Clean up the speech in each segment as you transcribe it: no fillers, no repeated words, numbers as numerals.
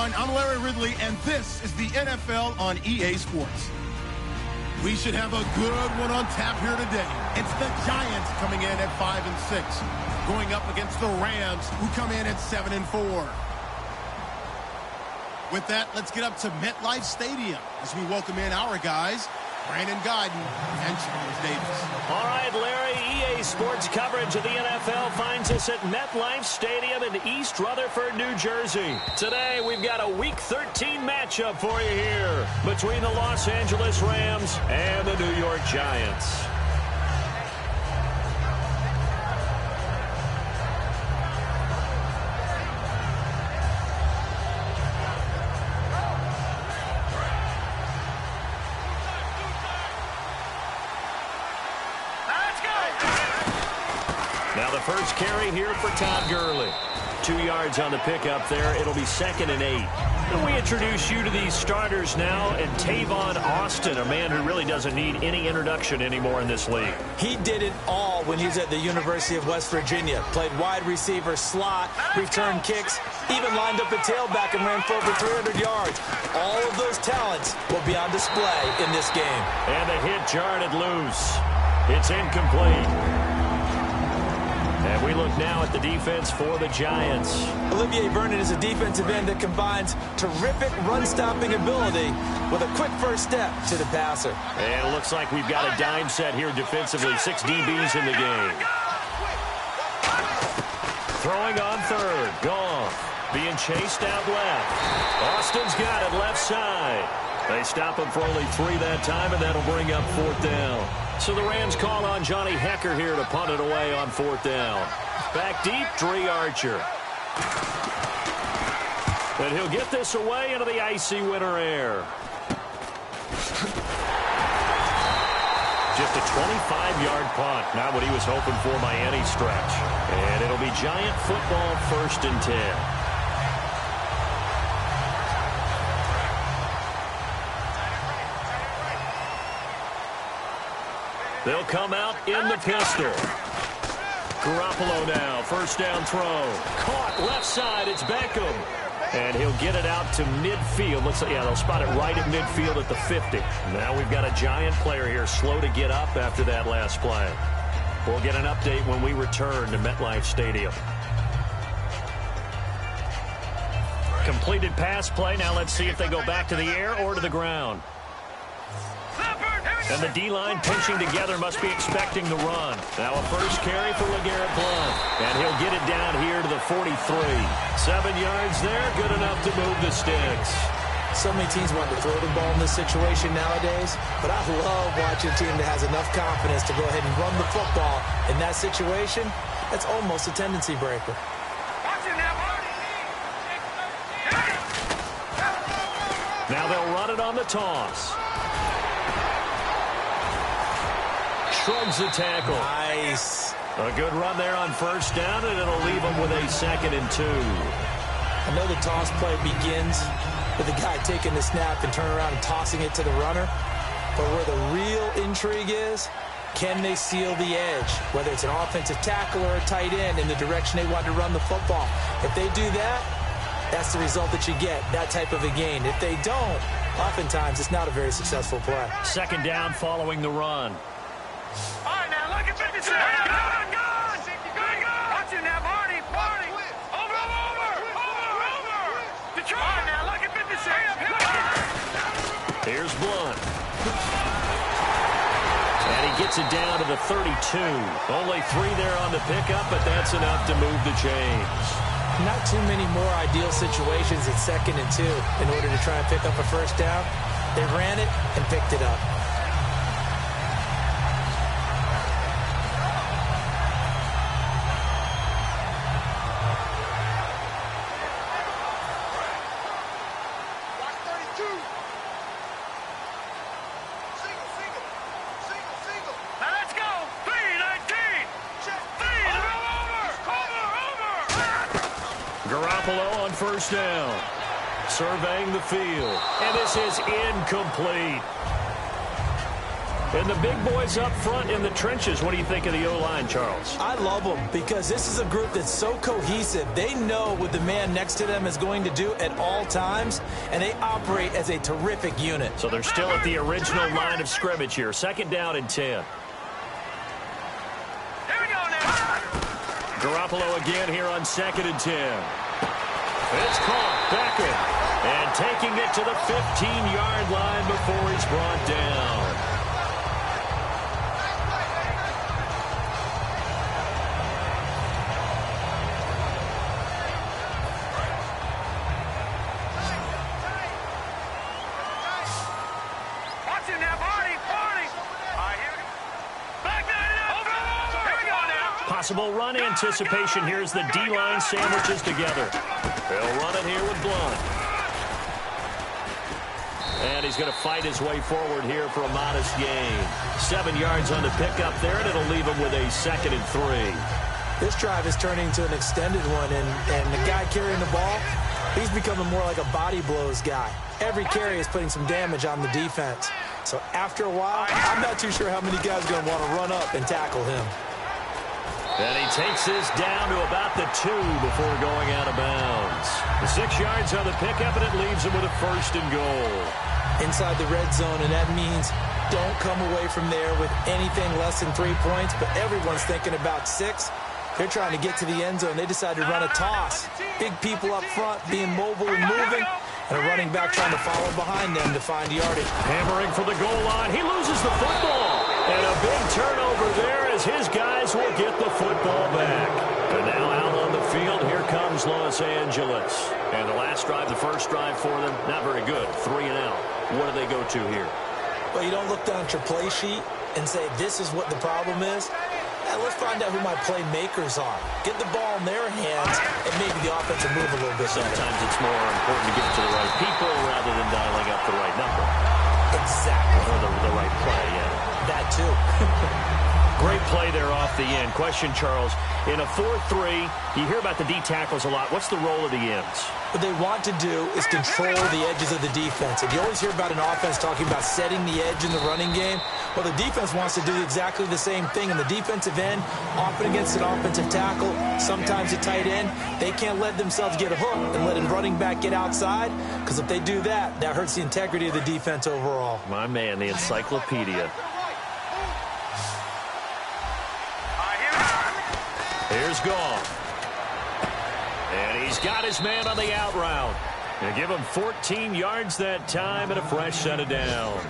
everyone. I'm Larry Ridley, and this is the NFL on EA Sports. We should have a good one on tap here today. It's the Giants coming in at 5-6, going up against the Rams, who come in at 7-4. With that, let's get up to MetLife Stadium as we welcome in our guys, Brandon Guyton and Charles Davis. All right, Larry, EA Sports coverage of the NFL finds us at MetLife Stadium in East Rutherford, New Jersey. Today, we've got a Week 13 matchup for you here between the Los Angeles Rams and the New York Giants. Now the first carry here for Todd Gurley. 2 yards on the pickup there. It'll be 2nd and 8. And we introduce you to these starters now, and Tavon Austin, a man who really doesn't need any introduction anymore in this league. He did it all when he was at the University of West Virginia. Played wide receiver, slot, returned kicks, even lined up a tailback and ran for over 300 yards. All of those talents will be on display in this game. And the hit jarred it loose. It's incomplete. And we look now at the defense for the Giants. Olivier Vernon is a defensive end that combines terrific run-stopping ability with a quick first step to the passer. And it looks like we've got a dime set here defensively. 6 DBs in the game. Throwing on third. Goff being chased out left. Austin's got it left side. They stop him for only 3 that time, and that'll bring up 4th down. So the Rams call on Johnny Hecker here to punt it away on 4th down. Back deep, Dre Archer. But he'll get this away into the icy winter air. Just a 25-yard punt. Not what he was hoping for by any stretch. And it'll be Giant football 1st and 10. They'll come out in the pistol. Garoppolo now, 1st down throw. Caught left side, it's Beckham. And he'll get it out to midfield. Looks like, yeah, they'll spot it right at midfield at the 50. Now we've got a Giant player here slow to get up after that last play. We'll get an update when we return to MetLife Stadium. Completed pass play. Now let's see if they go back to the air or to the ground. And the D-line pinching together, must be expecting the run. Now a first carry for LeGarrette Blount. And he'll get it down here to the 43. 7 yards there, good enough to move the sticks. So many teams want to throw the ball in this situation nowadays, but I love watching a team that has enough confidence to go ahead and run the football. In that situation, that's almost a tendency breaker. Now they'll run it on the toss. Shrugs the tackle. Nice. A good run there on 1st down, and it'll leave them with a 2nd and 2. I know the toss play begins with the guy taking the snap and turning around and tossing it to the runner. But where the real intrigue is, can they seal the edge? Whether it's an offensive tackle or a tight end in the direction they want to run the football. If they do that, that's the result that you get, that type of a gain. If they don't, oftentimes it's not a very successful play. 2nd down following the run. All right, now look at 56. Good. Watch it now, Barney. Over. Detroit. All right, now look at 56. Here's Blount. And he gets it down to the 32. Only 3 there on the pickup, but that's enough to move the chains. Not too many more ideal situations at 2nd and 2 in order to try and pick up a 1st down. They ran it and picked it up. Garoppolo on 1st down. Surveying the field. And this is incomplete. And the big boys up front in the trenches, what do you think of the O-line, Charles? I love them because this is a group that's so cohesive. They know what the man next to them is going to do at all times, and they operate as a terrific unit. So they're still at the original line of scrimmage here. 2nd down and 10. Here we go now. Garoppolo again here on 2nd and 10. It's caught. Beckham. And taking it to the 15-yard line before he's brought down. Watch him now, Barney. All right, here we go. Back there. Over. Here we go now. Possible run anticipation here as the D-line sandwiches together. They'll run it here with Blunt. And he's going to fight his way forward here for a modest gain. 7 yards on the pickup there, and it'll leave him with a 2nd and 3. This drive is turning into an extended one, and the guy carrying the ball, he's becoming more like a body blows guy. Every carry is putting some damage on the defense. So after a while, I'm not too sure how many guys are going to want to run up and tackle him. And he takes this down to about the 2 before going out of bounds. The 6 yards on the pickup, and it leaves him with a 1st and goal. Inside the red zone, and that means don't come away from there with anything less than 3 points, but everyone's thinking about 6. They're trying to get to the end zone. They decide to run a toss. Big people up front being mobile and moving, and a running back trying to follow behind them to find yardage. Hammering for the goal line. He loses the football. And a big turnover there as his guys will get the football back. And now out on the field, here comes Los Angeles. And the last drive, the first drive for them, not very good. 3 and out. What do they go to here? Well, you don't look down at your play sheet and say, this is what the problem is. Now, let's find out who my playmakers are. Get the ball in their hands, and maybe the offense will move a little bit better. Sometimes it's more important to get it to the right people rather than dialing up the right number. Exactly. Or the right play, yeah. That, too. Great play there off the end. Question, Charles. In a 4-3, you hear about the D tackles a lot. What's the role of the ends? What they want to do is control the edges of the defense. And you always hear about an offense talking about setting the edge in the running game. Well, the defense wants to do exactly the same thing. In the defensive end, often against an offensive tackle, sometimes a tight end, they can't let themselves get hooked and let a running back get outside, because if they do that, that hurts the integrity of the defense overall. My man, the encyclopedia. Here's Goff. And he's got his man on the out route. They give him 14 yards that time and a fresh set of downs.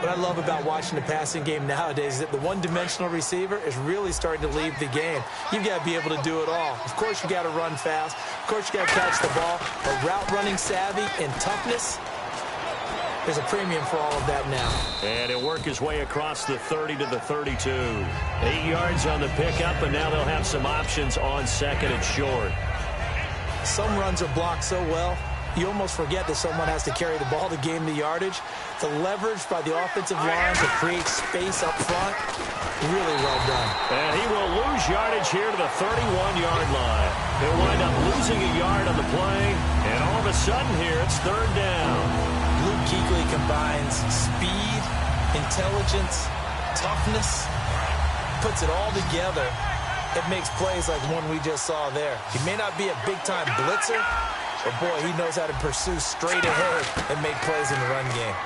What I love about watching the passing game nowadays is that the one-dimensional receiver is really starting to leave the game. You've got to be able to do it all. Of course, you got to run fast. Of course, you got to catch the ball. But route running savvy and toughness, there's a premium for all of that now. And he'll work his way across the 30 to the 32. 8 yards on the pickup, and now they'll have some options on 2nd and short. Some runs are blocked so well, you almost forget that someone has to carry the ball to gain the yardage. The leverage by the offensive line to create space up front, really well done. And he will lose yardage here to the 31-yard line. He'll wind up losing a yard on the play, and all of a sudden here, it's 3rd down. Luke Kuechly combines speed, intelligence, toughness, puts it all together. It makes plays like the one we just saw there. He may not be a big-time blitzer, but boy, he knows how to pursue straight ahead and make plays in the run game.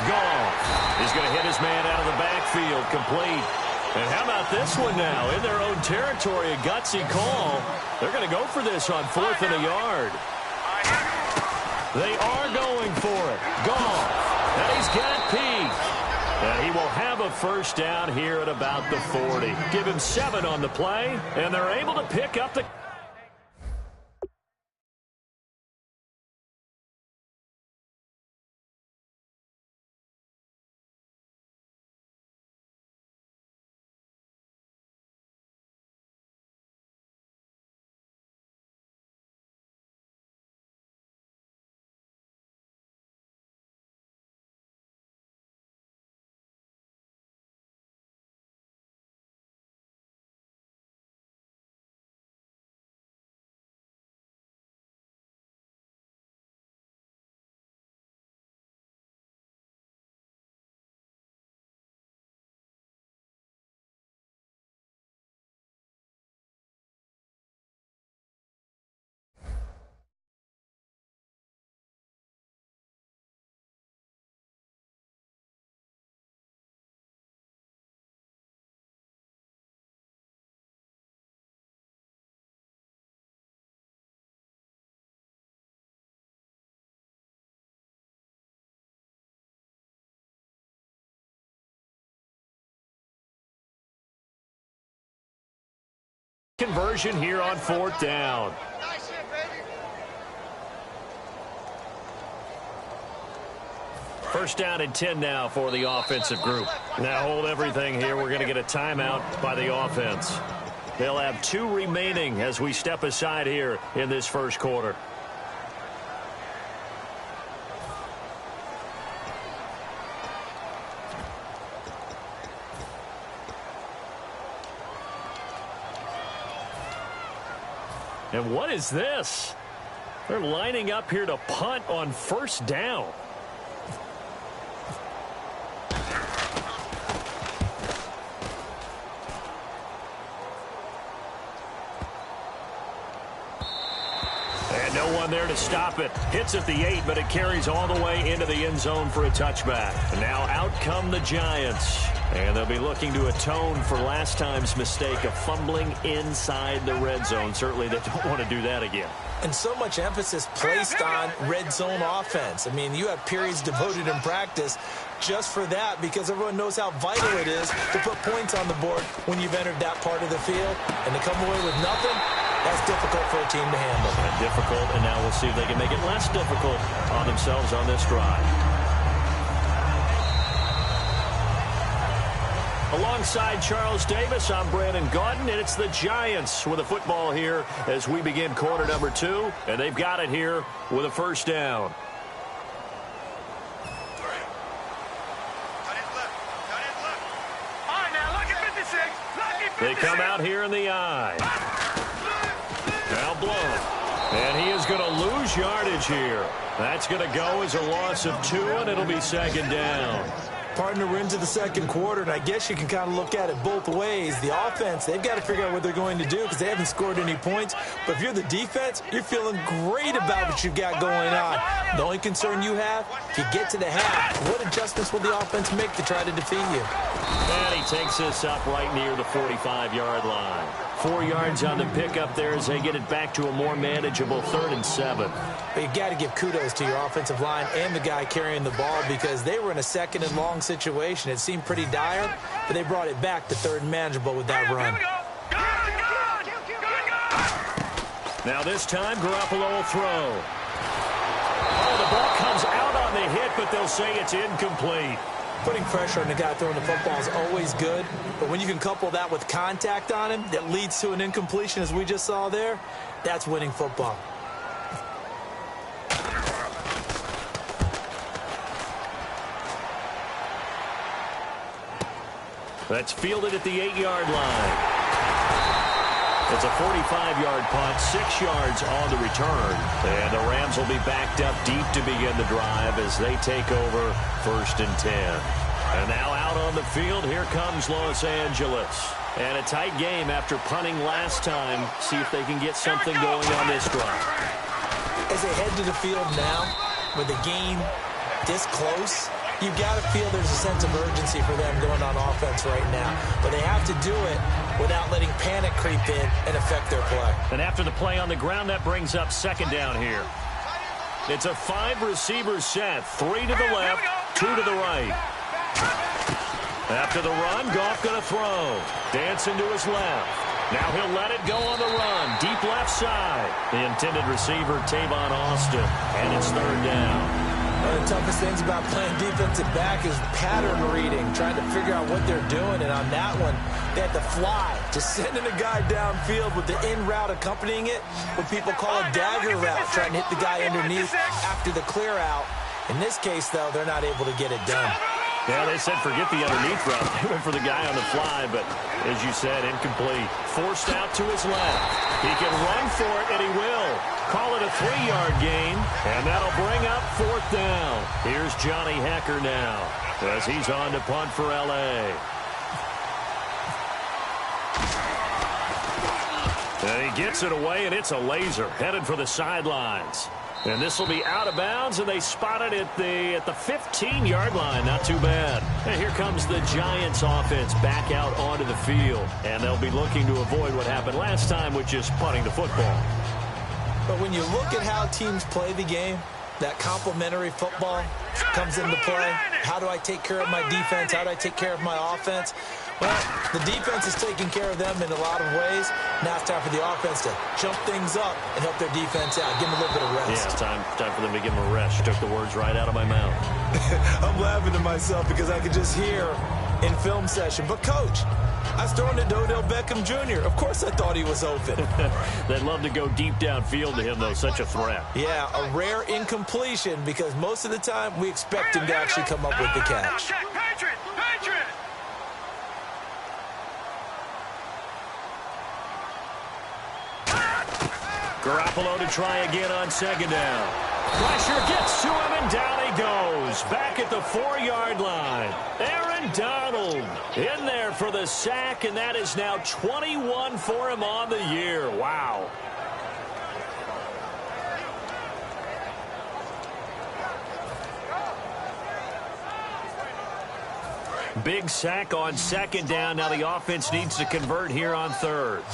Goff. He's going to hit his man out of the backfield, complete. And how about this one now? In their own territory, a gutsy call. They're going to go for this on 4th and a yard. They are going for it. Goff. And he's got Peak. And he will have a first down here at about the 40. Give him 7 on the play, and they're able to pick up the Conversion here on 4th down. First down and 10 now for the offensive group. Now hold everything here. We're going to get a timeout by the offense. They'll have 2 remaining as we step aside here in this first quarter. And what is this? They're lining up here to punt on first down. And no one there to stop it. Hits at the 8, but it carries all the way into the end zone for a touchback. And now out come the Giants. And they'll be looking to atone for last time's mistake of fumbling inside the red zone. Certainly they don't want to do that again. And so much emphasis placed on red zone offense. I mean, you have periods devoted in practice just for that because everyone knows how vital it is to put points on the board when you've entered that part of the field. And to come away with nothing, that's difficult for a team to handle. Difficult, and now we'll see if they can make it less difficult on themselves on this drive. Alongside Charles Davis, I'm Brandon Gaudin, and it's the Giants with a football here as we begin quarter number 2, and they've got it here with a first down. They come out here in the I. Now blown. And he is going to lose yardage here. That's going to go as a loss of 2, and it'll be second down. Partner, we're into the second quarter, and I guess you can kind of look at it both ways. The offense, they've got to figure out what they're going to do because they haven't scored any points. But if you're the defense, you're feeling great about what you've got going on. The only concern you have, if you get to the half, what adjustments will the offense make to try to defeat you? And he takes this up right near the 45-yard line. 4 yards on the pickup there as they get it back to a more manageable 3rd and 7. But you've got to give kudos to your offensive line and the guy carrying the ball because they were in a 2nd and long situation. It seemed pretty dire, but they brought it back to 3rd and manageable with that run. Now this time, Garoppolo will throw. Oh, the ball comes out on the hit, but they'll say it's incomplete. Putting pressure on the guy throwing the football is always good, but when you can couple that with contact on him that leads to an incompletion, as we just saw there, that's winning football. That's fielded at the 8-yard line. It's a 45-yard punt, 6 yards on the return. And the Rams will be backed up deep to begin the drive as they take over 1st and 10. And now out on the field, here comes Los Angeles. And a tight game after punting last time. See if they can get something going on this drive. As they head to the field now, with the game this close, you've got to feel there's a sense of urgency for them going on offense right now. But they have to do it without letting panic creep in and affect their play. And after the play on the ground, that brings up 2nd down here. It's a 5-receiver set. 3 to the left, 2 to the right. After the run, Goff going to throw. Dancing to his left. Now he'll let it go on the run. Deep left side. The intended receiver, Tavon Austin. And it's 3rd down. One of the toughest things about playing defensive back is pattern reading, trying to figure out what they're doing. And on that one, they had to fly, just sending a guy downfield with the in route accompanying it, what people call a dagger route, trying to hit the guy underneath after the clear out. In this case, though, they're not able to get it done. Yeah, they said forget the underneath route. They went for the guy on the fly, but as you said, incomplete. Forced out to his left. He can run for it, and he will. Call it a 3-yard gain, and that'll bring up 4th down. Here's Johnny Hecker now as he's on to punt for L.A. And he gets it away, and it's a laser headed for the sidelines. And this will be out of bounds, and they spot it at the 15-yard line. Not too bad. And here comes the Giants offense back out onto the field. And they'll be looking to avoid what happened last time, which is punting the football. But when you look at how teams play the game, that complementary football comes into play. How do I take care of my defense? How do I take care of my offense? Well, the defense is taking care of them in a lot of ways. Now it's time for the offense to jump things up and help their defense out. Give them a little bit of rest. Yeah, time for them to give them a rest. You took the words right out of my mouth. I'm laughing to myself because I could just hear in film session. But, Coach, I was throwing to Odell Beckham Jr. Of course I thought he was open. They'd love to go deep downfield to him, though. Such a threat. Yeah, a rare incompletion because most of the time we expect him to actually come up with the catch. Garoppolo to try again on second down. Pressure gets to him, and down he goes. Back at the 4-yard line. Aaron Donald in there for the sack, and that is now 21 for him on the year. Wow. Big sack on second down. Now the offense needs to convert here on third.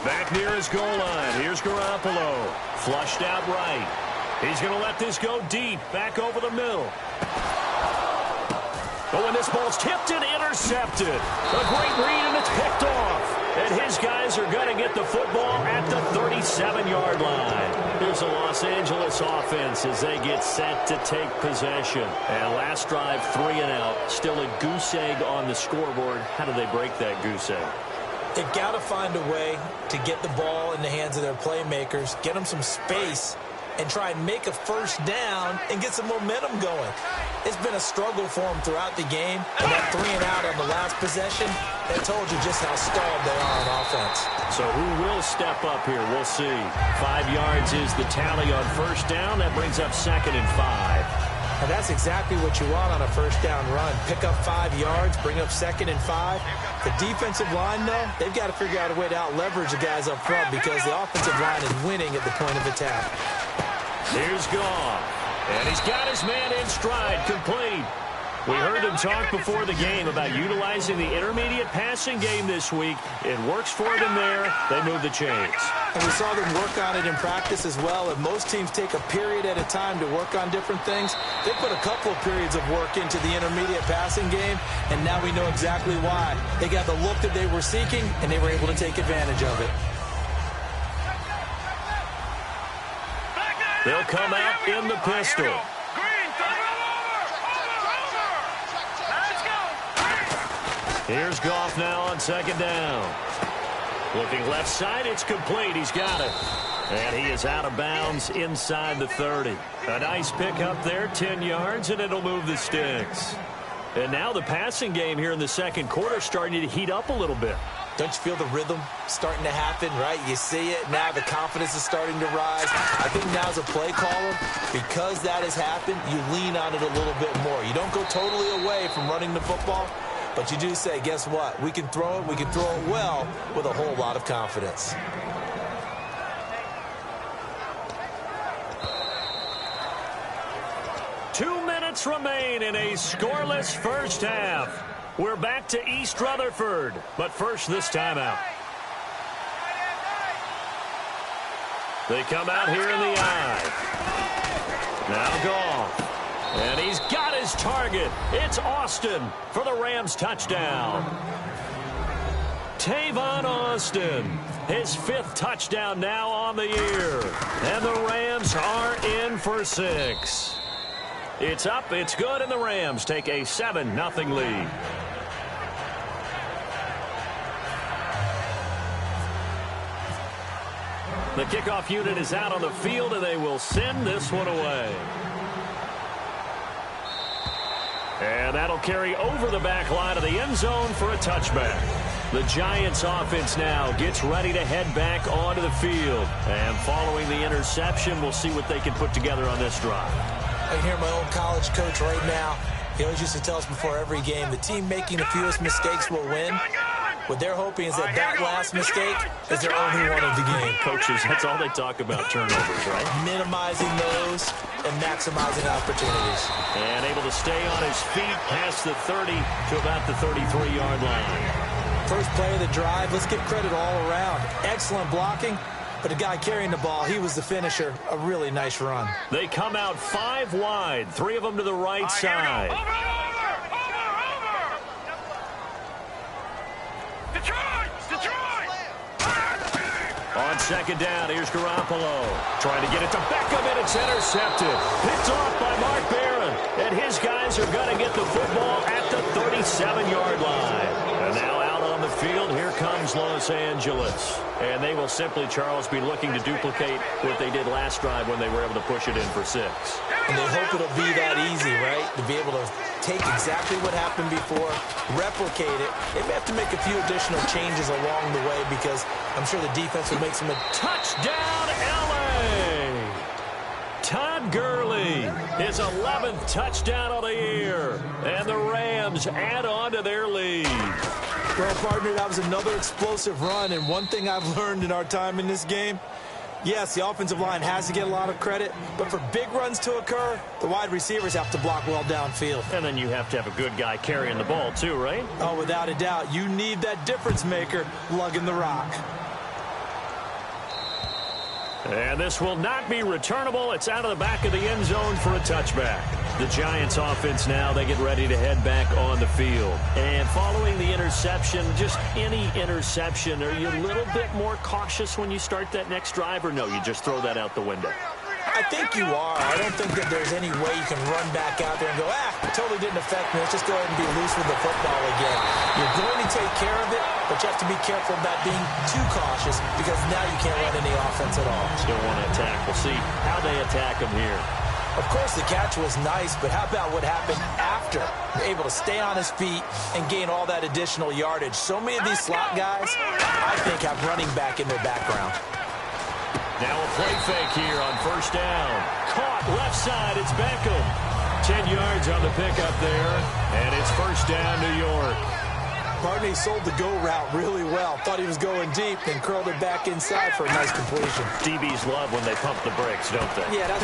Back near his goal line. Here's Garoppolo. Flushed out right. He's going to let this go deep. Back over the middle. Oh, and this ball's tipped and intercepted. A great read, and it's picked off. And his guys are going to get the football at the 37-yard line. Here's the Los Angeles offense as they get set to take possession. And last drive, 3 and out. Still a goose egg on the scoreboard. How do they break that goose egg? They've got to find a way to get the ball in the hands of their playmakers, get them some space, and try and make a first down and get some momentum going. It's been a struggle for them throughout the game, and that 3 and out on the last possession, that told you just how stalled they are on offense. So who will step up here? We'll see. 5 yards is the tally on first down. That brings up 2nd and 5. And that's exactly what you want on a first down run. Pick up 5 yards, bring up 2nd and 5. The defensive line, though, they've got to figure out a way to out-leverage the guys up front because the offensive line is winning at the point of attack. Here's Goff. And he's got his man in stride, complete. We heard him talk before the game about utilizing the intermediate passing game this week. It works for them there. They move the chains. And we saw them work on it in practice as well. And most teams take a period at a time to work on different things. They put a couple of periods of work into the intermediate passing game, and now we know exactly why. They got the look that they were seeking, and they were able to take advantage of it. They'll come out in the pistol. Here's Goff now on second down. Looking left side, it's complete. He's got it. And he is out of bounds inside the 30. A nice pick up there, 10 yards, and it'll move the sticks. And now the passing game here in the second quarter starting to heat up a little bit. Don't you feel the rhythm starting to happen, right? You see it. Now the confidence is starting to rise. I think now as a play caller, because that has happened, you lean on it a little bit more. You don't go totally away from running the football, but you do say, guess what? We can throw it well with a whole lot of confidence. Two minutes remain in a scoreless first half. We're back to East Rutherford, but first this timeout. They come out here in the eye. Now Goff. And he's got his target. It's Austin for the Rams touchdown. Tavon Austin, his 5th touchdown now on the year. And the Rams are in for 6. It's up, it's good, and the Rams take a 7-0 lead. The kickoff unit is out on the field, and they will send this one away. And that'll carry over the back line of the end zone for a touchback. The Giants offense now gets ready to head back onto the field. And following the interception, we'll see what they can put together on this drive. I can hear my old college coach right now. He always used to tell us before every game, the team making the fewest mistakes will win. What they're hoping is that last mistake is their only one of the game. Coaches, that's all they talk about, turnovers, right? Minimizing those and maximizing opportunities. And able to stay on his feet past the 30 to about the 33-yard line. First play of the drive, let's give credit all around. Excellent blocking, But the guy carrying the ball, he was the finisher. A really nice run. They come out 5 wide, 3 of them to the right side. Over! Detroit! On second down, here's Garoppolo. Trying to get it to Beckham, and it's intercepted. Picked off by Mark Barron. And his guys are going to get the football at the 37-yard line. And now out on the field, here comes Los Angeles. And they will simply, Charles, be looking to duplicate what they did last drive when they were able to push it in for 6. And they hope it'll be that easy, right? To be able to take exactly what happened before, replicate it. They may have to make a few additional changes along the way because I'm sure the defense will make some... Touchdown, L.A.! Todd Gurley, his 11th touchdown of the year. And the Rams add on to their lead. Well, partner, that was another explosive run. And one thing I've learned in our time in this game, yes, the offensive line has to get a lot of credit, but for big runs to occur, the wide receivers have to block well downfield. And then you have to have a good guy carrying the ball too, right? Oh, without a doubt. You need that difference maker lugging the rock. And this will not be returnable. It's out of the back of the end zone for a touchback. The Giants offense now, they get ready to head back on the field. And following the interception, just any interception, are you a little bit more cautious when you start that next drive, or no, you just throw that out the window? I think you are. I don't think that there's any way you can run back out there and go, it totally didn't affect me. Let's just go ahead and be loose with the football again. You're going to take care of it, but you have to be careful about being too cautious because now you can't run any offense at all. Still want to attack. We'll see how they attack them here. Of course, the catch was nice, but how about what happened after? You're able to stay on his feet and gain all that additional yardage. So many of these slot guys, I think, have running back in their background. Now a play fake here on first down. Caught left side. It's Beckham. 10 yards on the pickup there. And it's first down, New York. Barney sold the go route really well. Thought he was going deep, then curled it back inside for a nice completion. DBs love when they pump the brakes, don't they? Yeah, that's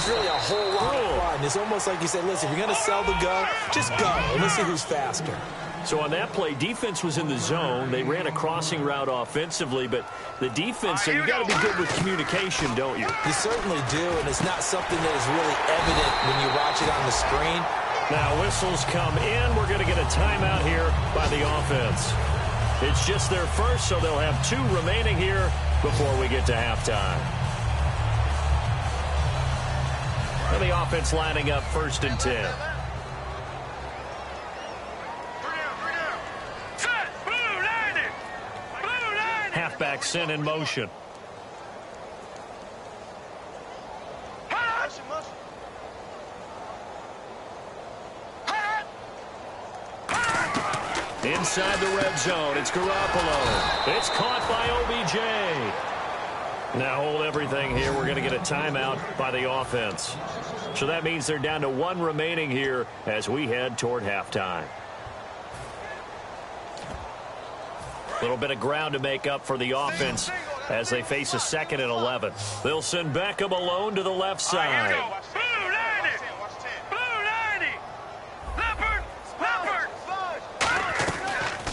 really a whole lot of fun. It's almost like you say, listen, if you're going to sell the go, just go. And let's see who's faster. So on that play, defense was in the zone. They ran a crossing route offensively, but the defense, so you got to be good with communication, don't you? You certainly do, and it's not something that is really evident when you watch it on the screen. Now whistles come in. We're going to get a timeout here by the offense. It's just their first, so they'll have 2 remaining here before we get to halftime. And the offense lining up first and 10. Halfback sent in motion. Inside the red zone, it's Garoppolo. It's caught by OBJ. Now hold everything here. We're going to get a timeout by the offense. So that means they're down to 1 remaining here as we head toward halftime. A little bit of ground to make up for the offense as they face a 2nd and 11. They'll send Beckham alone to the left side.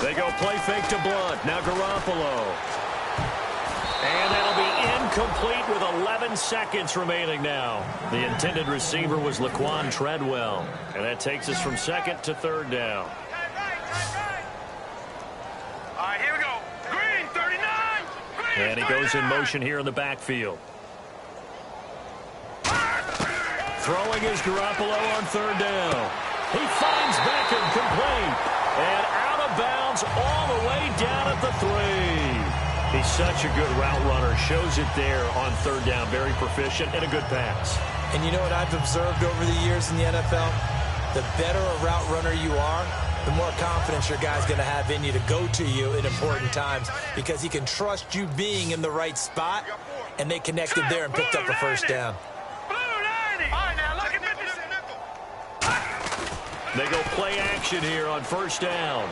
They go play fake to Blunt. Now Garoppolo. And that'll be incomplete with 11 seconds remaining now. The intended receiver was Laquan Treadwell. And that takes us from 2nd to 3rd down. All right, here we go. Green, 39. Green, and he goes in motion here in the backfield. Throwing is Garoppolo on 3rd down. He finds Beckham complete. And out of bounds all the way down at the 3. He's such a good route runner. Shows it there on 3rd down. Very proficient and a good pass. And you know what I've observed over the years in the NFL? The better a route runner you are, the more confidence your guy's going to have in you to go to you in important times because he can trust you being in the right spot, and they connected there and picked up a first down. They go play action here on 1st down.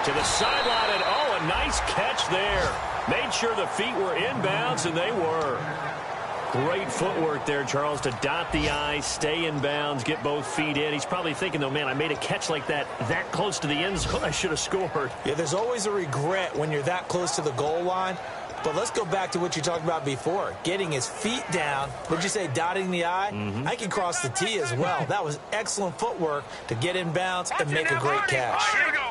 To the sideline, and oh, a nice catch there. Made sure the feet were inbounds, and they were. Great footwork there, Charles, to dot the I, stay in bounds, get both feet in. He's probably thinking, though, man, I made a catch like that close to the end zone. I should have scored. Yeah, there's always a regret when you're that close to the goal line. But let's go back to what you talked about before, getting his feet down. Would you say dotting the I? I can cross the T as well. That was excellent footwork to get in bounds and make a great catch. Here we go.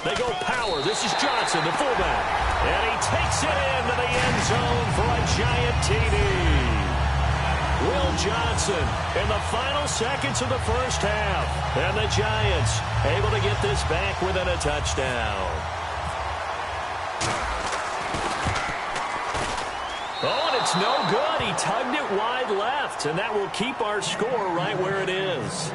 They go power. This is Johnson, the fullback. And he takes it into the end zone for a giant TD. Will Johnson in the final seconds of the first half. And the Giants able to get this back within a touchdown. Oh, and it's no good. He tugged it wide left, and that will keep our score right where it is.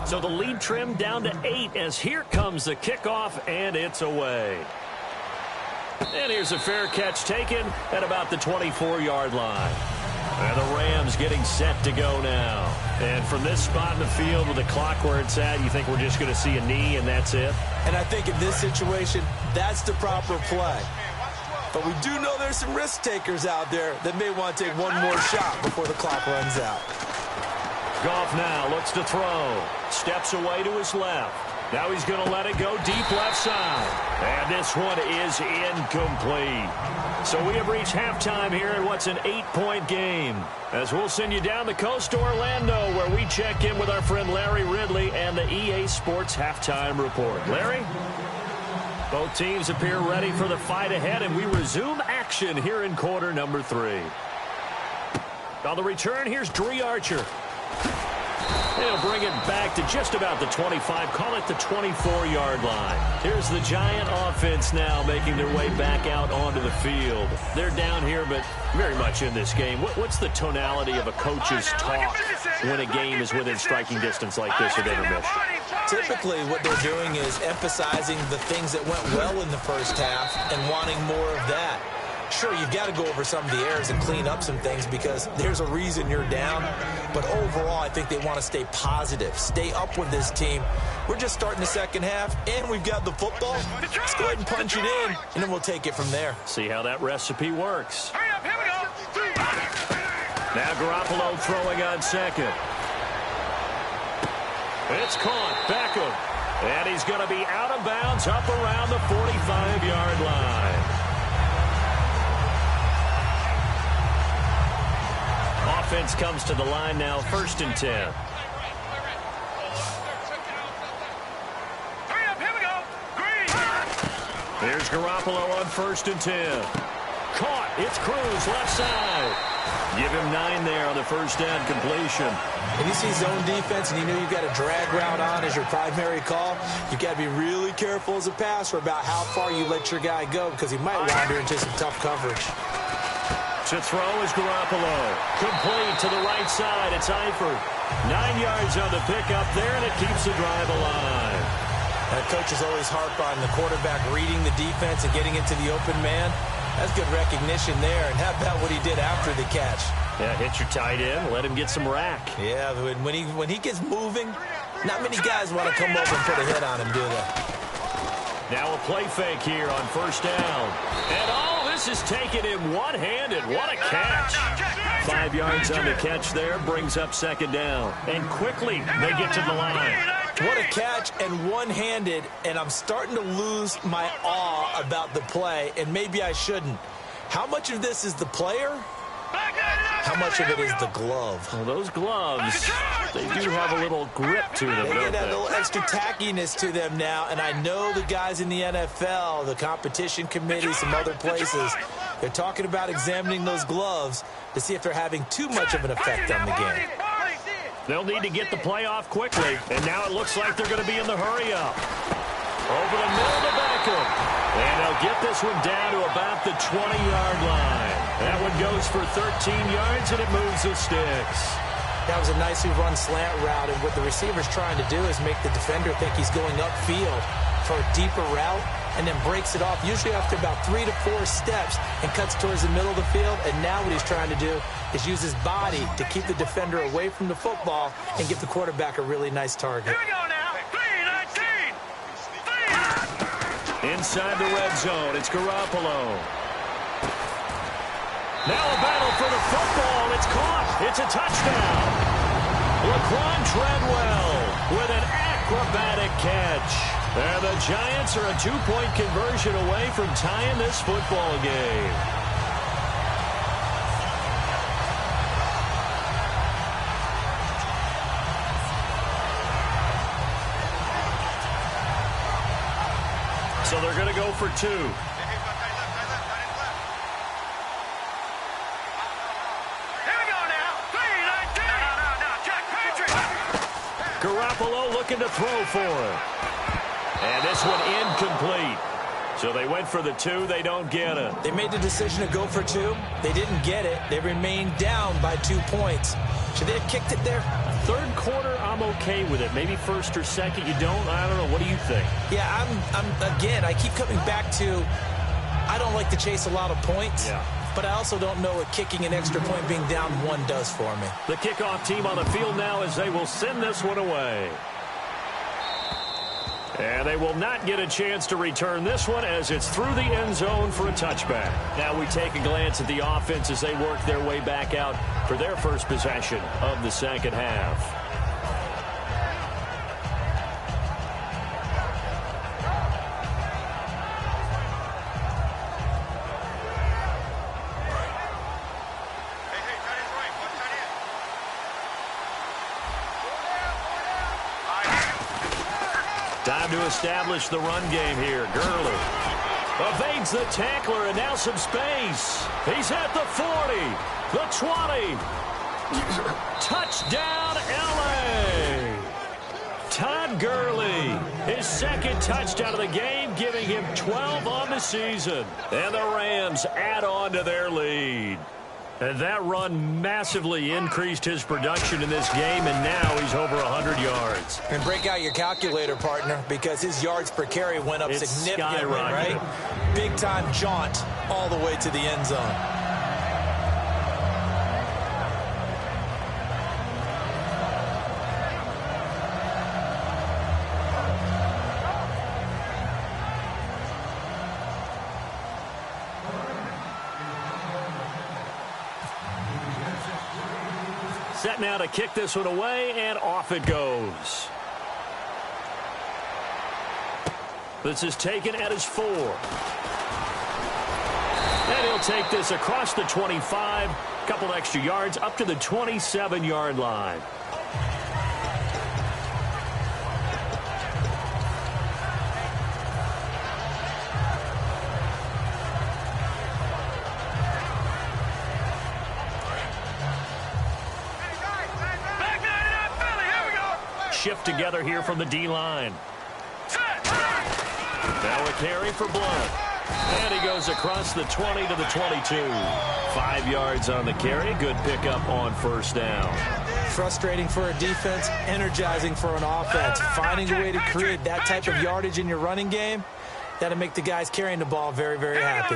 So the lead trimmed down to 8 as here comes the kickoff, and it's away. And here's a fair catch taken at about the 24-yard line. And the Rams getting set to go now. And from this spot in the field with the clock where it's at, you think we're just going to see a knee and that's it? And I think in this situation, that's the proper play. But we do know there's some risk takers out there that may want to take one more shot before the clock runs out. Goff now looks to throw. Steps away to his left. Now he's going to let it go deep left side. And this one is incomplete. So we have reached halftime here in what's an 8-point game. As we'll send you down the coast to Orlando, where we check in with our friend Larry Ridley and the EA Sports Halftime Report. Larry? Both teams appear ready for the fight ahead, and we resume action here in quarter number 3. On the return, here's Dree Archer. He'll bring it back to just about the 25, call it the 24-yard line. Here's the Giant offense now making their way back out onto the field. They're down here, but very much in this game. What's the tonality of a coach's talk when a game is within striking distance like this at intermission? Typically, what they're doing is emphasizing the things that went well in the first half and wanting more of that. Sure, you've got to go over some of the errors and clean up some things because there's a reason you're down. But overall, I think they want to stay positive, stay up with this team. We're just starting the second half, and we've got the football. Let's go ahead and punch it in, and then we'll take it from there. See how that recipe works. Hurry up, here we go. Now Garoppolo throwing on second. It's caught. Beckham. And he's going to be out of bounds up around the 45-yard line. Offense comes to the line now, 1st and 10. Hurry up, here we go. Green. Here's Garoppolo on 1st and 10. Caught. It's Cruz, left side. Give him 9 there on the first down completion. And you see zone defense and you know you've got a drag route on as your primary call. You've got to be really careful as a passer about how far you let your guy go because he might wander into some tough coverage. To throw is Garoppolo. Complete to the right side. It's Eifert. 9 yards on the pickup there, and it keeps the drive alive. And coaches always harp on the quarterback reading the defense and getting it to the open man. That's good recognition there. And how about what he did after the catch? Yeah, hit your tight end. Let him get some rack. Yeah, when he gets moving, not many guys want to come over and put a hit on him, do they? Now a play fake here on 1st down. And all this is taken in one-handed. What a catch. 5 yards on the catch there. Brings up 2nd down. And quickly they get to the line. What a catch and one-handed. And I'm starting to lose my awe about the play. And maybe I shouldn't. How much of this is the player? How much of it is the glove? Well, those gloves, they do have a little grip to them, They don't get a they? little extra tackiness to them now, and I know the guys in the NFL, the competition committee, some other places, they're talking about examining those gloves to see if they're having too much of an effect on the game. They'll need to get the play off quickly, and now it looks like they're going to be in the hurry-up. Over the middle to Beckham. And they'll get this one down to about the 20-yard line. That one goes for 13 yards, and it moves the sticks. That was a nicely run slant route, and what the receiver's trying to do is make the defender think he's going upfield for a deeper route, and then breaks it off, usually after about 3 to 4 steps, and cuts towards the middle of the field. And now what he's trying to do is use his body to keep the defender away from the football and give the quarterback a really nice target. Here we go now. 3-19. Inside the red zone, it's Garoppolo. Now a battle for the football. It's caught. It's a touchdown. Laquan Treadwell with an acrobatic catch. And the Giants are a 2-point conversion away from tying this football game. So they're going to go for 2. Garoppolo looking to throw for it. And this one incomplete. So they went for the 2. They don't get it. They made the decision to go for 2. They didn't get it. They remained down by 2 points. Should they have kicked it there? Third quarter, I'm okay with it. Maybe first or second, you don't? I don't know. What do you think? Yeah, again, I keep coming back to I don't like to chase a lot of points. Yeah. But I also don't know what kicking an extra point being down 1 does for me. The kickoff team on the field now as they will send this one away. And they will not get a chance to return this one as it's through the end zone for a touchback. Now we take a glance at the offense as they work their way back out for their first possession of the second half. Time to establish the run game here. Gurley evades the tackler, and now some space. He's at the 40, the 20. Touchdown, L.A. Todd Gurley, his second touchdown of the game, giving him 12 on the season. And the Rams add on to their lead. And that run massively increased his production in this game, and now he's over 100 yards. And break out your calculator, partner, because his yards per carry went up significantly, right? Big-time jaunt all the way to the end zone. Set now to kick this one away, and off it goes. This is taken at his 4. And he'll take this across the 25, couple extra yards up to the 27-yard line. Shift together here from the D-line. Now a carry for Blunt. And he goes across the 20 to the 22. 5 yards on the carry. Good pickup on first down. Frustrating for a defense, energizing for an offense. Finding a way to create that type of yardage in your running game, that'll make the guys carrying the ball very, very happy.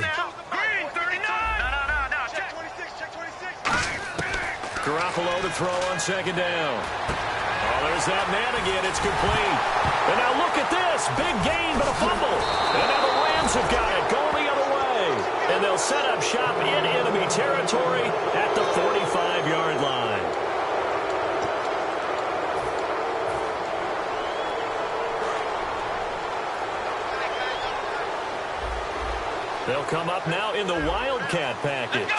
Garoppolo to throw on second down. Oh, there's that man again. It's complete. And now look at this. Big gain, but a fumble. And now the Rams have got it going the other way. And they'll set up shop in enemy territory at the 45-yard line. They'll come up now in the Wildcat package.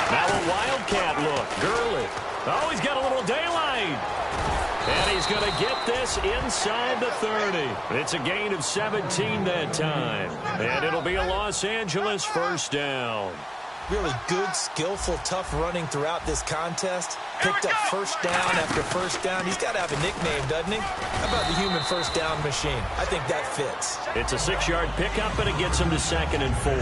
Now a Wildcat look. Gurley. Oh, he's got a little daylight. And he's going to get this inside the 30. It's a gain of 17 that time. And it'll be a Los Angeles first down. Really good, skillful, tough running throughout this contest. Picked up first down after first down. He's got to have a nickname, doesn't he? How about the human first down machine? I think that fits. It's a 6-yard pickup, and it gets him to 2nd and 4.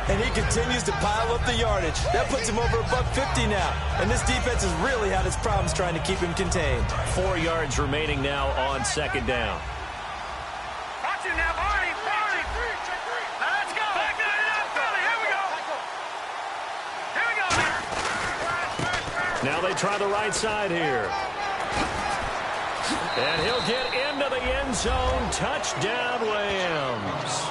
And he continues to pile up the yardage. That puts him over $150 now. And this defense has really had its problems trying to keep him contained. 4 yards remaining now on second down. Watch him now, Barney. Now let's go. Back to the Philly. Here we go. Here we go. Now they try the right side here. And he'll get into the end zone. Touchdown, Rams.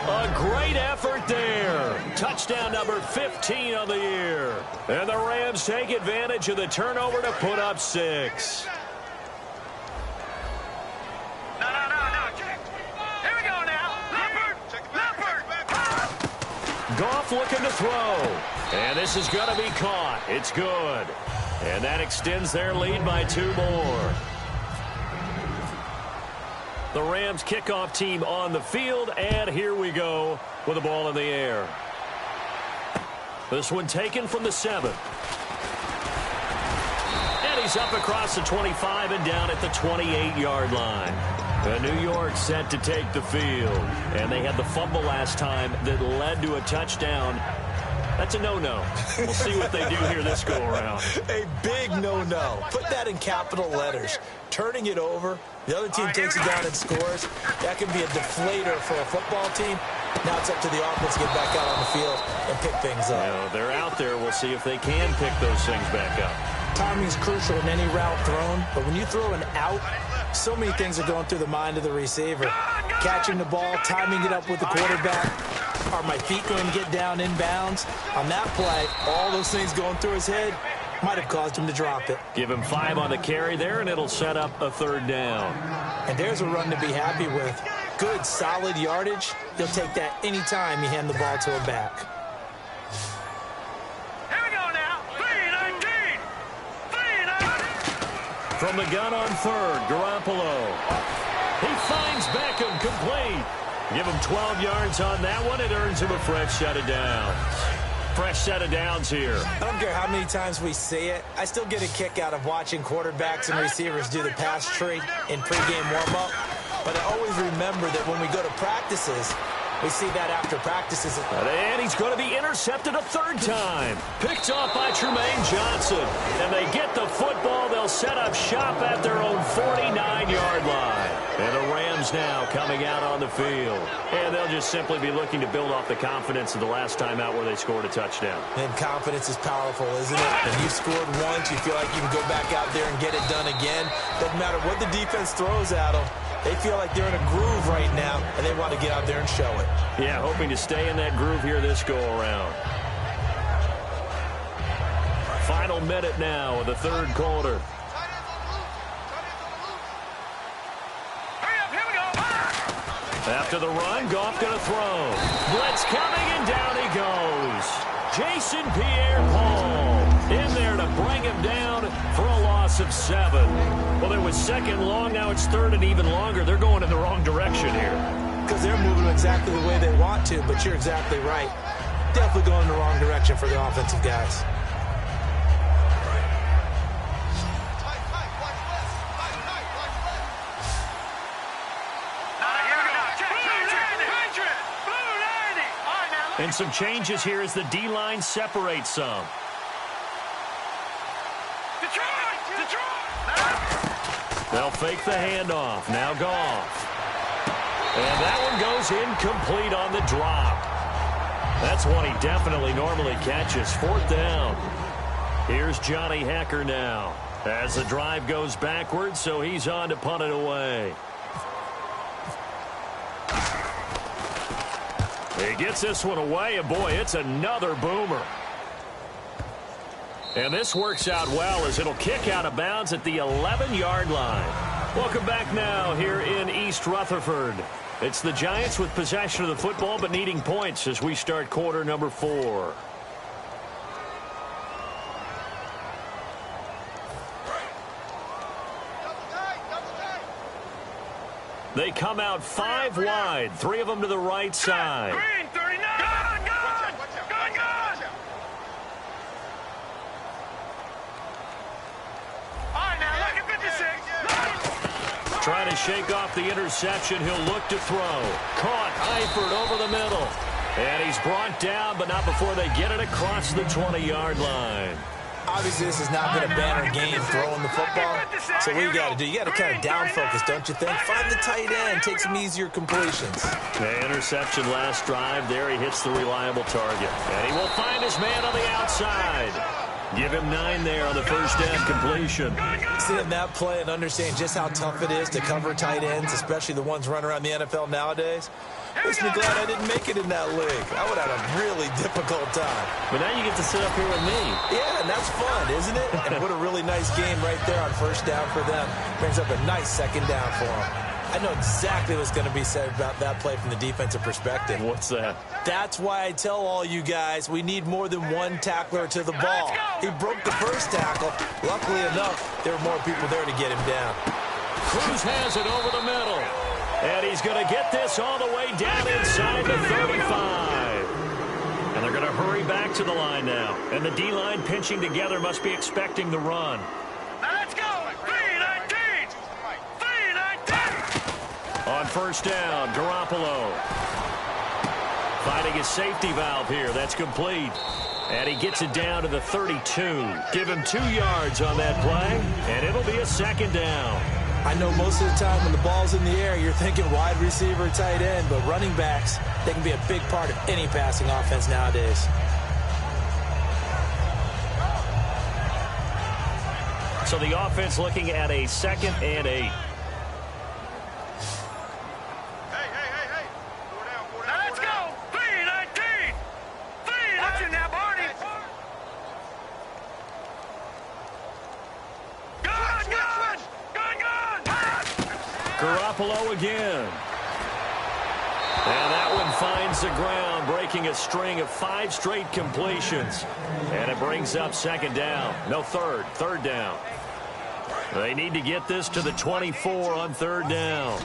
A great effort there. Touchdown number 15 of the year. And the Rams take advantage of the turnover to put up 6. No. Here we go now. Leopard. Goff looking to throw. And this is going to be caught. It's good. And that extends their lead by 2 more. The Rams kickoff team on the field, and here we go with the ball in the air. This one taken from the 7. And he's up across the 25 and down at the 28-yard line. New York set to take the field, and they had the fumble last time that led to a touchdown. That's a no-no. We'll see what they do here this go-around. A big no-no. Put that in capital letters. Turning it over, the other team takes it down and scores. That can be a deflator for a football team. Now it's up to the offense to get back out on the field and pick things up. You know, they're out there. We'll see if they can pick those things back up. Timing is crucial in any route thrown, but when you throw an out, so many things are going through the mind of the receiver. Catching the ball, timing it up with the quarterback. Are my feet going to get down in bounds? On that play, all those things going through his head might have caused him to drop it. Give him 5 on the carry there, and it'll set up a 3rd down. And there's a run to be happy with. Good, solid yardage. He'll take that anytime you hand the ball to him back. Here we go now. 3-19. From the gun on 3rd, Garoppolo. He finds Beckham complete. Give him 12 yards on that one. It earns him a fresh set of downs. Fresh set of downs here. I don't care how many times we say it. I still get a kick out of watching quarterbacks and receivers do the pass tree in pregame warm-up. But I always remember that when we go to practices, we see that after practices. And he's going to be intercepted a 3rd time. Picked off by Tremaine Johnson. And they get the football. They'll set up shop at their own 49-yard line. And the Rams now coming out on the field. And they'll just simply be looking to build off the confidence of the last time out where they scored a touchdown. And confidence is powerful, isn't it? When you scored once, you feel like you can go back out there and get it done again. Doesn't matter what the defense throws at them. They feel like they're in a groove right now, and they want to get out there and show it. Yeah, hoping to stay in that groove here this go-around. Final minute now of the 3rd quarter. After the run, Goff going to throw. Blitz coming, and down he goes. Jason Pierre-Paul in there to bring him down for a loss of 7. Well, it was 2nd long. Now it's 3rd and even longer. They're going in the wrong direction here. Because they're moving exactly the way they want to, but you're exactly right. Definitely going in the wrong direction for the offensive guys. And some changes here as the D-line separates some. They'll fake the handoff. Now Goff. And that one goes incomplete on the drop. That's one he definitely normally catches. 4th down. Here's Johnny Hekker now. As the drive goes backwards, so he's on to punt it away. He gets this one away, and boy, it's another boomer. And this works out well as it'll kick out of bounds at the 11-yard line. Welcome back now here in East Rutherford. It's the Giants with possession of the football but needing points as we start quarter number 4. They come out 5 wide, 3 of them to the right side. Green, 39. Gone. All right, now look at 56. Trying to shake off the interception. He'll look to throw. Caught Eifert over the middle. And he's brought down, but not before they get it across the 20-yard line. Obviously, this has not been a banner game throwing the football. So what you got to do, you got to kind of down focus, don't you think? Find the tight end, take some easier completions. The interception last drive. There he hits the reliable target. And he will find his man on the outside. Give him 9 there on the first down completion. Seeing that play and understanding just how tough it is to cover tight ends, especially the ones running around the NFL nowadays, makes me glad I didn't make it in that league. I would have had a really difficult time. But now you get to sit up here with me. Yeah, and that's fun, isn't it? And what a really nice game right there on first down for them. Brings up a nice second down for them. I know exactly what's going to be said about that play from the defensive perspective. What's that? That's why I tell all you guys we need more than one tackler to the ball. He broke the first tackle. Luckily enough, there were more people there to get him down. Cruz has it over the middle. And he's going to get this all the way down inside the 35. And they're going to hurry back to the line now. And the D-line pinching together must be expecting the run. Let's go. 3-19. 3-19. On first down, Garoppolo. Finding his safety valve here. That's complete. And he gets it down to the 32. Give him 2 yards on that play. And it'll be a second down. I know most of the time when the ball's in the air, you're thinking wide receiver, tight end, but running backs, they can be a big part of any passing offense nowadays. So the offense looking at a 2nd and 8. Hey. Let's go. 3-19. 3-19. Watch it now, Barney. Garoppolo again. And that one finds the ground, breaking a string of 5 straight completions. And it brings up second down. No, third down. They need to get this to the 24 on third down.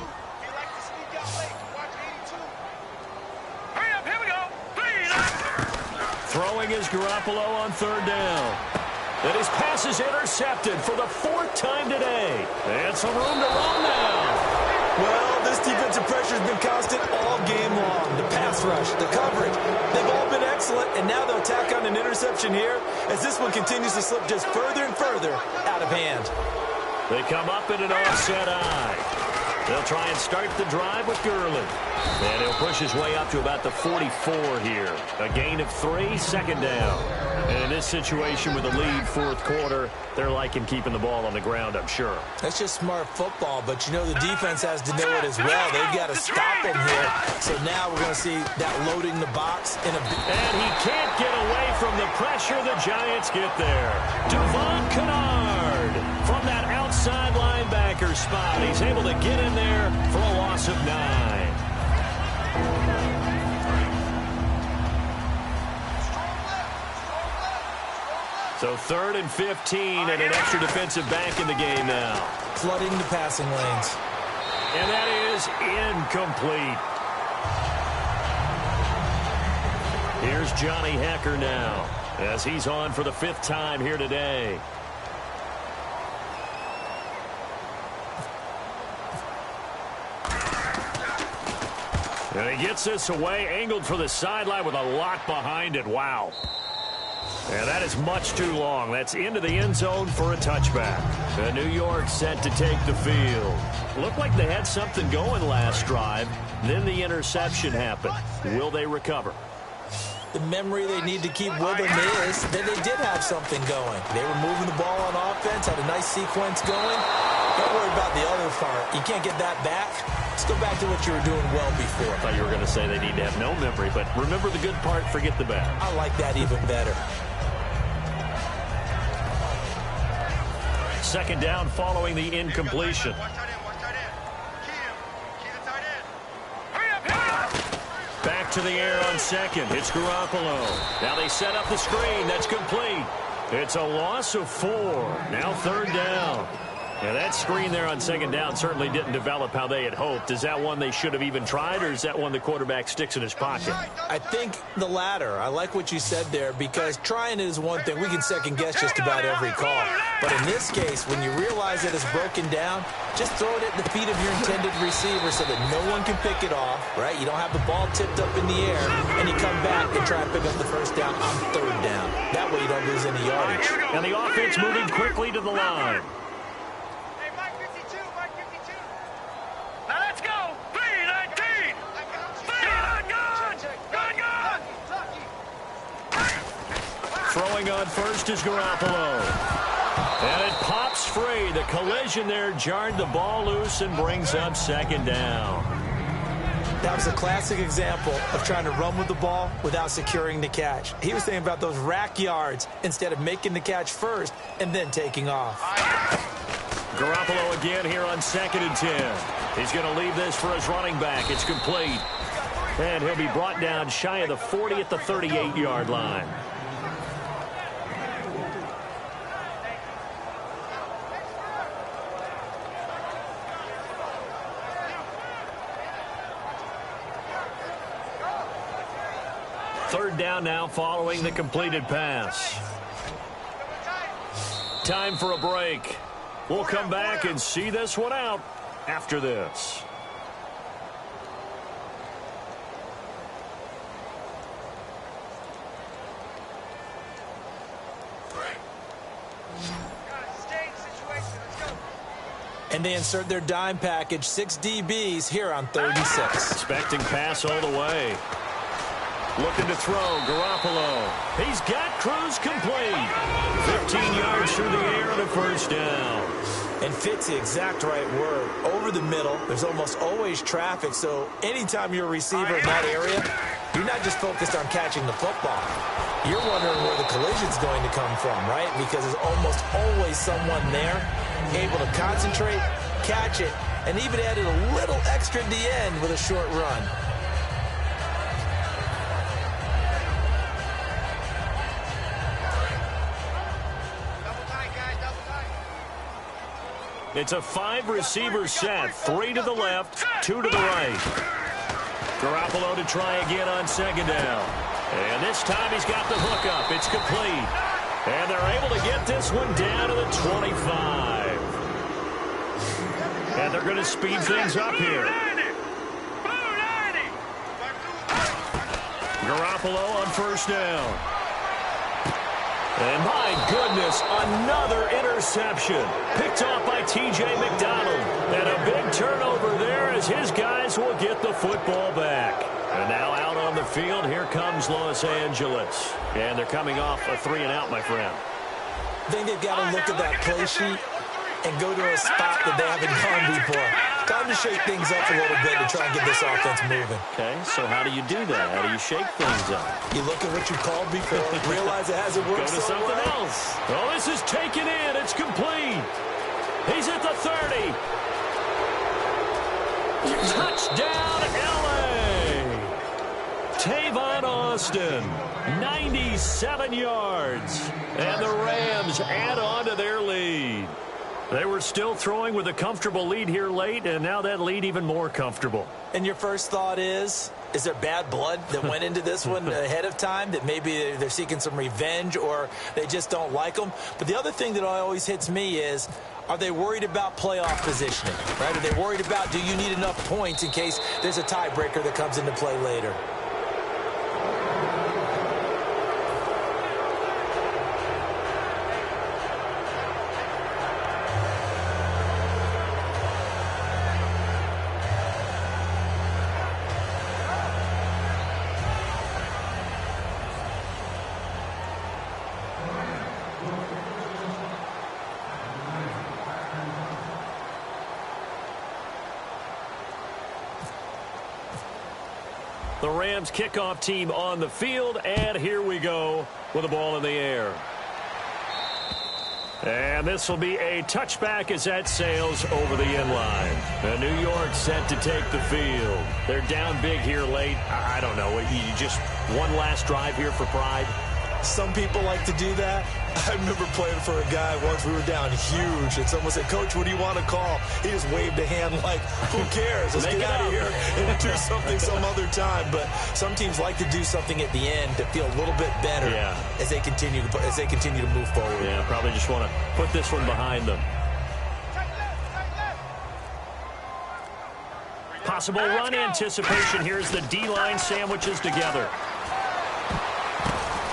Hurry up, here we go. 3-19. Throwing is Garoppolo on third down. And his pass is intercepted for the 4th time today. And some room to run now. Well, this defensive pressure has been constant all game long. The pass rush, the coverage, they've all been excellent, and now they'll tack on an interception here as this one continues to slip just further and further out of hand. They come up in an offset eye. They'll try and start the drive with Gurley. And he'll push his way up to about the 44 here. A gain of 3, second down. And in this situation with a lead 4th quarter, they're liking keeping the ball on the ground, I'm sure. That's just smart football, but you know the defense has to know it as well. They've got to stop him here. So now we're going to see that loading the box in a big... And he can't get away from the pressure. The Giants get there. Devon Kennard from that outside linebacker spot. He's able to get in there for a loss of 9. So 3rd and 15 and an extra defensive back in the game now. Flooding the passing lanes. And that is incomplete. Here's Johnny Hecker now as he's on for the 5th time here today. And he gets this away, angled for the sideline with a lot behind it. Wow. And that is much too long. That's into the end zone for a touchback. And New York set to take the field. Looked like they had something going last drive. Then the interception happened. Will they recover? The memory they need to keep with them is that they did have something going. They were moving the ball on offense, had a nice sequence going. Don't worry about the other part. You can't get that back. Let's go back to what you were doing well before. I thought you were going to say they need to have no memory, but remember the good part, forget the bad. I like that even better. Second down following the incompletion. Back to the air on second. It's Garoppolo. Now they set up the screen. That's complete. It's a loss of 4. Now third down. Yeah, that screen there on second down certainly didn't develop how they had hoped. Is that one they should have even tried, or is that one the quarterback sticks in his pocket? I think the latter. I like what you said there, because trying is one thing. We can second-guess just about every call. But in this case, when you realize that it's broken down, just throw it at the feet of your intended receiver so that no one can pick it off, right? You don't have the ball tipped up in the air, and you come back and try and pick up the first down on third down. That way you don't lose any yardage. And the offense moving quickly to the line. Throwing on on first is Garoppolo. And it pops free. The collision there jarred the ball loose and brings up second down. That was a classic example of trying to run with the ball without securing the catch. He was thinking about those rack yards instead of making the catch first and then taking off. Garoppolo again here on 2nd and 10. He's going to leave this for his running back. It's complete. And he'll be brought down shy of the 40 at the 38-yard line. Third down now following the completed pass. Time for a break. We'll come back and see this one out after this. And they insert their dime package, 6 DBs here on 36. Expecting pass all the way. Looking to throw, Garoppolo. He's got Cruz complete. 15 yards through the air and a first down. And fits the exact right word. Over the middle, there's almost always traffic, so anytime you're a receiver in that area, you're not just focused on catching the football. You're wondering where the collision's going to come from, right? Because there's almost always someone there able to concentrate, catch it, and even added a little extra at the end with a short run. It's a 5-receiver set. 3 to the left, 2 to the right. Garoppolo to try again on 2nd down. And this time he's got the hookup. It's complete. And they're able to get this one down to the 25. And they're going to speed things up here. Garoppolo on first down. And my goodness, another interception. Picked off by T.J. McDonald. And a big turnover there as his guys will get the football back. And now out on the field, here comes Los Angeles. And they're coming off a 3-and-out, my friend. I think they've got to look at that play sheet and go to a spot that they haven't gone before. Time to shake things up a little bit to try and get this offense moving. Okay, so how do you do that? How do you shake things up? You look at what you called before, realize it hasn't worked Go to something else. Oh, this is taken in. It's complete. He's at the 30. Touchdown, L.A. Tavon Austin, 97 yards. And the Rams add on to their lead. They were still throwing with a comfortable lead here late, and now that lead even more comfortable. And your first thought is there bad blood that went into this one ahead of time, that maybe they're seeking some revenge or they just don't like them? But the other thing that always hits me is, are they worried about playoff positioning, right? Are they worried about, do you need enough points in case there's a tiebreaker that comes into play later? The Rams kickoff team on the field, and here we go with the ball in the air. And this will be a touchback as that sails over the end line. And New York set to take the field. They're down big here late. I don't know. You just one last drive here for pride? Some people like to do that. I remember playing for a guy once. We were down huge, and someone said, "Coach, what do you want to call?" He just waved a hand like, "Who cares? Let's get out of here and do something some other time." But some teams like to do something at the end to feel a little bit better as they continue to move forward. Yeah, probably just want to put this one behind them. Possible run anticipation. Here's the D-line sandwiches together.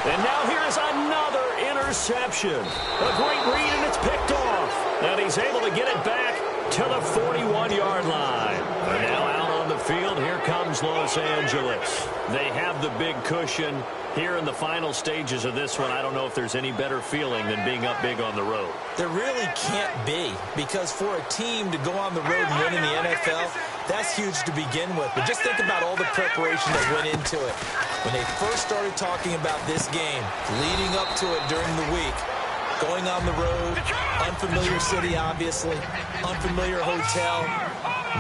And now here's another interception. A great read, and it's picked off. And he's able to get it back to the 41-yard line. And now out on the midfield. Here comes Los Angeles. They have the big cushion. Here in the final stages of this one, I don't know if there's any better feeling than being up big on the road. There really can't be, because for a team to go on the road and win in the NFL, that's huge to begin with. But just think about all the preparation that went into it. When they first started talking about this game, leading up to it during the week, going on the road, unfamiliar city, obviously, unfamiliar hotel.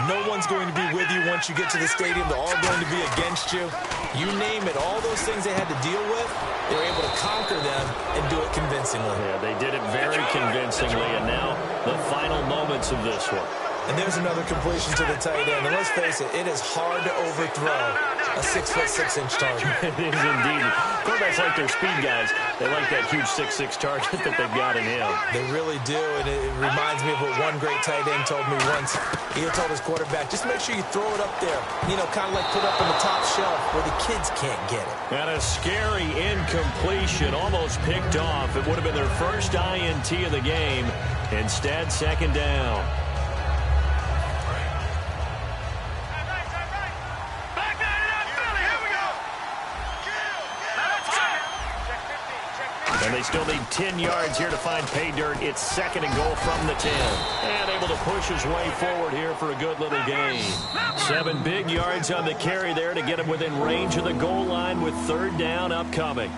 No one's going to be with you once you get to the stadium. They're all going to be against you. You name it, all those things they had to deal with, they were able to conquer them and do it convincingly. Yeah, they did it very convincingly, and now the final moments of this one. And there's another completion to the tight end. And let's face it, it is hard to overthrow a 6'6" target. It is indeed. Quarterbacks like their speed guys. They like that huge 6'6" target that they've got in him. They really do, and it reminds me of what one great tight end told me once. He told his quarterback, just make sure you throw it up there, you know, kind of like put up on the top shelf where the kids can't get it. And a scary incompletion, almost picked off. It would have been their first INT of the game. Instead, second down. And they still need 10 yards here to find pay dirt. It's second and goal from the 10. And able to push his way forward here for a good little gain. 7 big yards on the carry there to get him within range of the goal line with third down upcoming.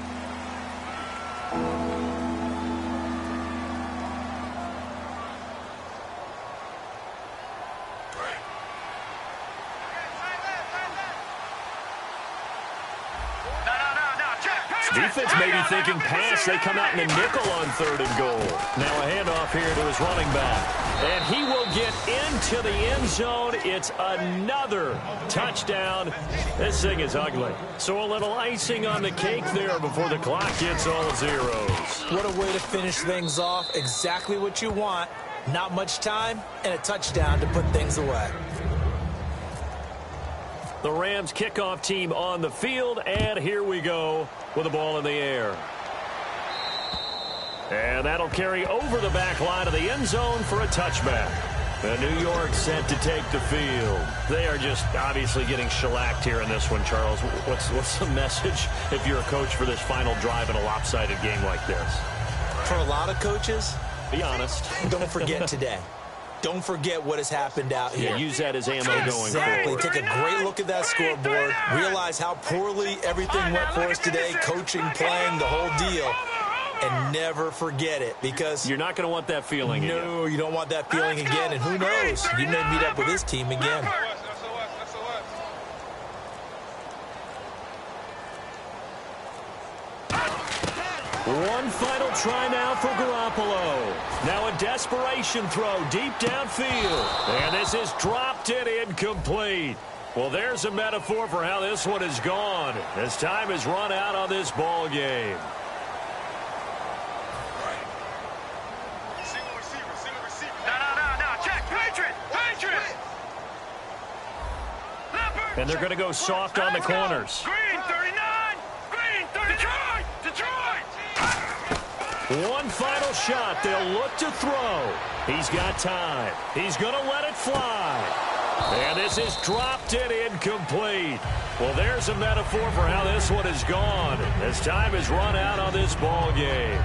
Defense may be thinking pass. They come out in a nickel on third and goal. Now a handoff here to his running back. And he will get into the end zone. It's another touchdown. This thing is ugly. So a little icing on the cake there before the clock gets all zeros. What a way to finish things off. Exactly what you want. Not much time and a touchdown to put things away. The Rams kickoff team on the field, and here we go with the ball in the air. And that'll carry over the back line of the end zone for a touchback. And New York set to take the field. They are just obviously getting shellacked here in this one, Charles. What's the message if you're a coach for this final drive in a lopsided game like this? For a lot of coaches, be honest. Don't forget today. Don't forget what has happened out here. Yeah, use that as ammo going forward. Exactly. Take a great look at that scoreboard. Realize how poorly everything went for us today. Coaching, playing, the whole deal. And never forget it, because you're not going to want that feeling again. No, you don't want that feeling again. And who knows? You may meet up with this team again. One final try now for Garoppolo. Now a desperation throw deep downfield. And this is dropped and incomplete. Well, there's a metaphor for how this one is gone, as time has run out on this ball game. And they're going to go soft on the corners. Green 39. Green 39. Detroit. One final shot. They'll look to throw. He's got time. He's going to let it fly. And this is dropped and incomplete. Well, there's a metaphor for how this one is gone, as time has run out on this ball game.